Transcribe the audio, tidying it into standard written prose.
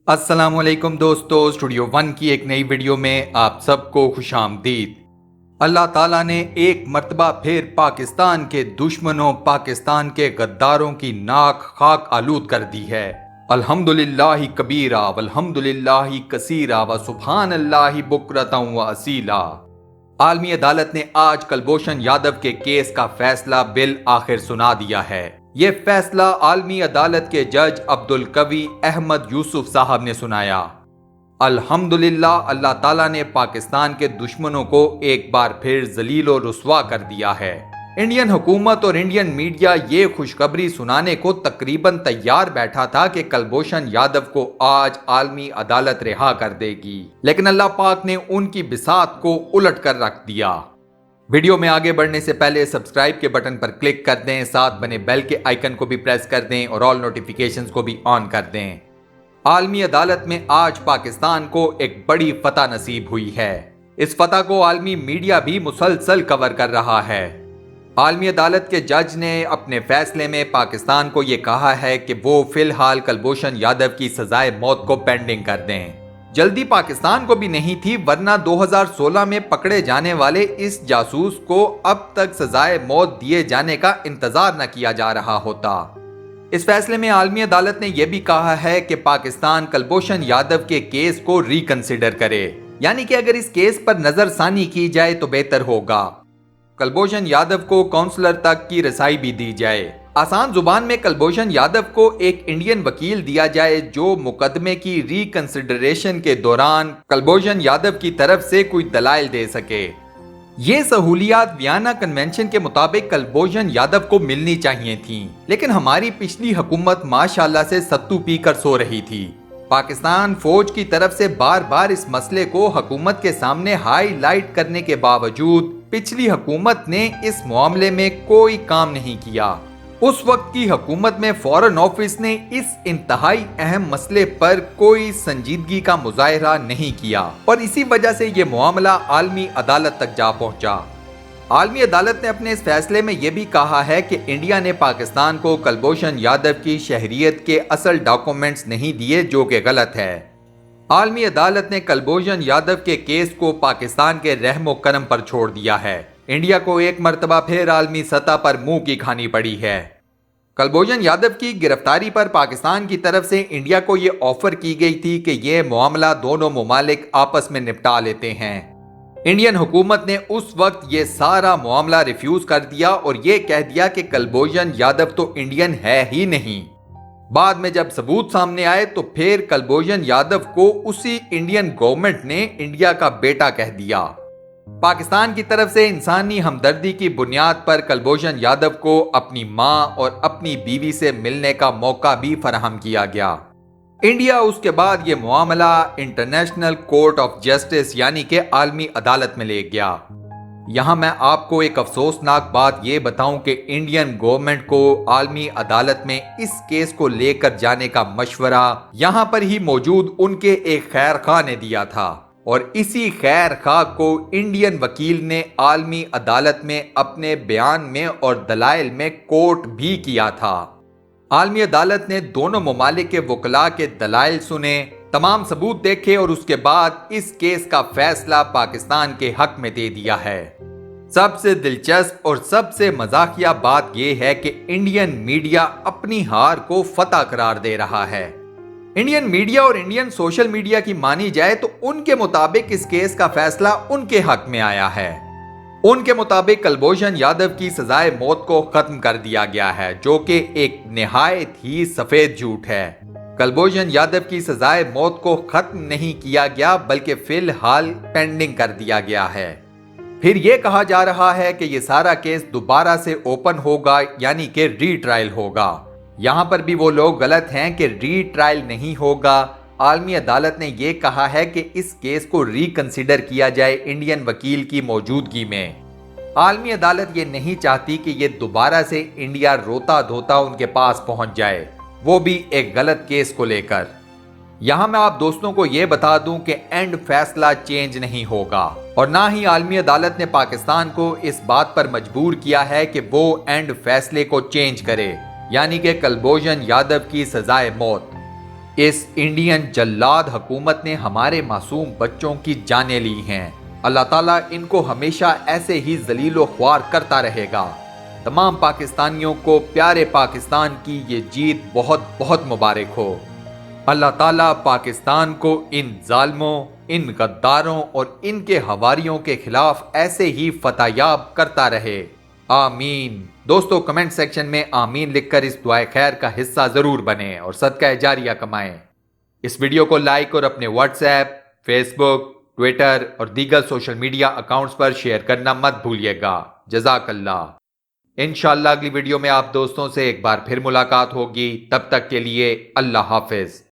السلام علیکم دوستو، اسٹوڈیو ون کی ایک نئی ویڈیو میں آپ سب کو خوش آمدید۔ اللہ تعالیٰ نے ایک مرتبہ پھر پاکستان کے دشمنوں، پاکستان کے غداروں کی ناک خاک آلود کر دی ہے۔ الحمدللہ کبیرہ والحمدللہ کثیرہ وسبحان اللہ بکرۃ واصیلا۔ عالمی عدالت نے آج کلبھوشن یادو کے کیس کا فیصلہ بالآخر سنا دیا ہے۔ یہ فیصلہ عالمی عدالت کے جج عبدالقوی احمد یوسف صاحب نے سنایا۔ الحمدللہ، اللہ تعالیٰ نے پاکستان کے دشمنوں کو ایک بار پھر ذلیل و رسوا کر دیا ہے۔ انڈین حکومت اور انڈین میڈیا یہ خوشخبری سنانے کو تقریباً تیار بیٹھا تھا کہ کلبھوشن یادو کو آج عالمی عدالت رہا کر دے گی، لیکن اللہ پاک نے ان کی بساط کو الٹ کر رکھ دیا۔ ویڈیو میں آگے بڑھنے سے پہلے سبسکرائب کے بٹن پر کلک کر دیں، ساتھ بنے بیل کے آئیکن کو بھی پریس کر دیں اور آل نوٹیفیکیشنز کو بھی آن کر دیں۔ عالمی عدالت میں آج پاکستان کو ایک بڑی فتح نصیب ہوئی ہے۔ اس فتح کو عالمی میڈیا بھی مسلسل کور کر رہا ہے۔ عالمی عدالت کے جج نے اپنے فیصلے میں پاکستان کو یہ کہا ہے کہ وہ فی الحال کلبھوشن یادو کی سزائے موت کو پینڈنگ کر دیں۔ جلدی پاکستان کو بھی نہیں تھی، ورنہ 2016 میں پکڑے جانے والے اس جاسوس کو اب تک سزائے موت دیے جانے کا انتظار نہ کیا جا رہا ہوتا۔ اس فیصلے میں عالمی عدالت نے یہ بھی کہا ہے کہ پاکستان کلبھوشن یادو کے کیس کو ریکنسیڈر کرے، یعنی کہ اگر اس کیس پر نظر ثانی کی جائے تو بہتر ہوگا۔ کلبھوشن یادو کو کونسلر تک کی رسائی بھی دی جائے۔ آسان زبان میں کلبھوشن یادو کو ایک انڈین وکیل دیا جائے جو مقدمے کی ریکنسیڈریشن کے دوران کلبھوشن یادو کی طرف سے کوئی دلائل دے سکے۔ یہ سہولیات ویانا کنونشن کے مطابق کلبھوشن یادو کو ملنی چاہیے تھیں، لیکن ہماری پچھلی حکومت ماشاءاللہ سے ستو پی کر سو رہی تھی۔ پاکستان فوج کی طرف سے بار بار اس مسئلے کو حکومت کے سامنے ہائی لائٹ کرنے کے باوجود پچھلی حکومت نے اس معاملے میں کوئی کام نہیں کیا۔ اس وقت کی حکومت میں فارن آفس نے اس انتہائی اہم مسئلے پر کوئی سنجیدگی کا مظاہرہ نہیں کیا، اور اسی وجہ سے یہ معاملہ عالمی عدالت تک جا پہنچا۔ عالمی عدالت نے اپنے اس فیصلے میں یہ بھی کہا ہے کہ انڈیا نے پاکستان کو کلبھوشن یادو کی شہریت کے اصل ڈاکومنٹس نہیں دیے، جو کہ غلط ہے۔ عالمی عدالت نے کلبھوشن یادو کے کیس کو پاکستان کے رحم و کرم پر چھوڑ دیا ہے۔ انڈیا کو ایک مرتبہ پھر عالمی سطح پر منہ کی کھانی پڑی ہے۔ کلبھوشن یادو کی گرفتاری پر پاکستان کی طرف سے انڈیا کو یہ آفر کی گئی تھی کہ یہ معاملہ دونوں ممالک آپس میں نپٹا لیتے ہیں۔ انڈین حکومت نے اس وقت یہ سارا معاملہ ریفیوز کر دیا اور یہ کہہ دیا کہ کلبھوشن یادو تو انڈین ہے ہی نہیں۔ بعد میں جب ثبوت سامنے آئے تو پھر کلبھوشن یادو کو اسی انڈین گورنمنٹ نے انڈیا کا بیٹا کہہ دیا۔ پاکستان کی طرف سے انسانی ہمدردی کی بنیاد پر کلبھوشن یادو کو اپنی ماں اور اپنی بیوی سے ملنے کا موقع بھی فراہم کیا گیا۔ انڈیا اس کے بعد یہ معاملہ انٹرنیشنل کورٹ آف جسٹس یعنی کہ عالمی عدالت میں لے گیا۔ یہاں میں آپ کو ایک افسوسناک بات یہ بتاؤں کہ انڈین گورنمنٹ کو عالمی عدالت میں اس کیس کو لے کر جانے کا مشورہ یہاں پر ہی موجود ان کے ایک خیر خواہ نے دیا تھا، اور اسی خیر خواہ کو انڈین وکیل نے عالمی عدالت میں اپنے بیان میں اور دلائل میں کوٹ بھی کیا تھا۔ عالمی عدالت نے دونوں ممالک کے وکلاء کے دلائل سنے، تمام ثبوت دیکھے اور اس کے بعد اس کیس کا فیصلہ پاکستان کے حق میں دے دیا ہے۔ سب سے دلچسپ اور سب سے مزاحیہ بات یہ ہے کہ انڈین میڈیا اپنی ہار کو فتح قرار دے رہا ہے۔ انڈین میڈیا اور انڈین سوشل میڈیا کی مانی جائے تو ان کے مطابق اس کیس کا فیصلہ ان کے حق میں آیا ہے۔ ان کے مطابق کلبھوشن یادو کی سزائے موت کو ختم کر دیا گیا ہے، جو کہ ایک نہایت ہی سفید جھوٹ ہے۔ کلبھوشن یادو کی سزائے موت کو ختم نہیں کیا گیا بلکہ فی الحال پینڈنگ کر دیا گیا ہے۔ پھر یہ کہا جا رہا ہے کہ یہ سارا کیس دوبارہ سے اوپن ہوگا، یعنی کہ ری ٹرائل ہوگا۔ یہاں پر بھی وہ لوگ غلط ہیں کہ ری ٹرائل نہیں ہوگا۔ عالمی عدالت نے یہ کہا ہے کہ اس کیس کو ریکنسیڈر کیا جائے انڈین وکیل کی موجودگی میں۔ عالمی عدالت یہ نہیں چاہتی کہ یہ دوبارہ سے انڈیا روتا دھوتا ان کے پاس پہنچ جائے، وہ بھی ایک غلط کیس کو لے کر۔ یہاں میں آپ دوستوں کو یہ بتا دوں کہ اینڈ فیصلہ چینج نہیں ہوگا، اور نہ ہی عالمی عدالت نے پاکستان کو اس بات پر مجبور کیا ہے کہ وہ اینڈ فیصلے کو چینج کرے، یعنی کہ کلبھوشن یادو کی سزائے موت۔ اس انڈین جلاد حکومت نے ہمارے معصوم بچوں کی جانیں لی ہیں۔ اللہ تعالیٰ ان کو ہمیشہ ایسے ہی ذلیل و خوار کرتا رہے گا۔ تمام پاکستانیوں کو پیارے پاکستان کی یہ جیت بہت بہت مبارک ہو۔ اللہ تعالیٰ پاکستان کو ان ظالموں، ان غداروں اور ان کے حواریوں کے خلاف ایسے ہی فتح یاب کرتا رہے۔ آمین۔ دوستو کمنٹ سیکشن میں آمین لکھ کر اس دعائے خیر کا حصہ ضرور بنیں اور صدقہ جاریہ کمائیں۔ اس ویڈیو کو لائک اور اپنے واٹس ایپ، فیس بک، ٹویٹر اور دیگر سوشل میڈیا اکاؤنٹس پر شیئر کرنا مت بھولیے گا۔ جزاک اللہ۔ انشاءاللہ اگلی ویڈیو میں آپ دوستوں سے ایک بار پھر ملاقات ہوگی۔ تب تک کے لیے اللہ حافظ۔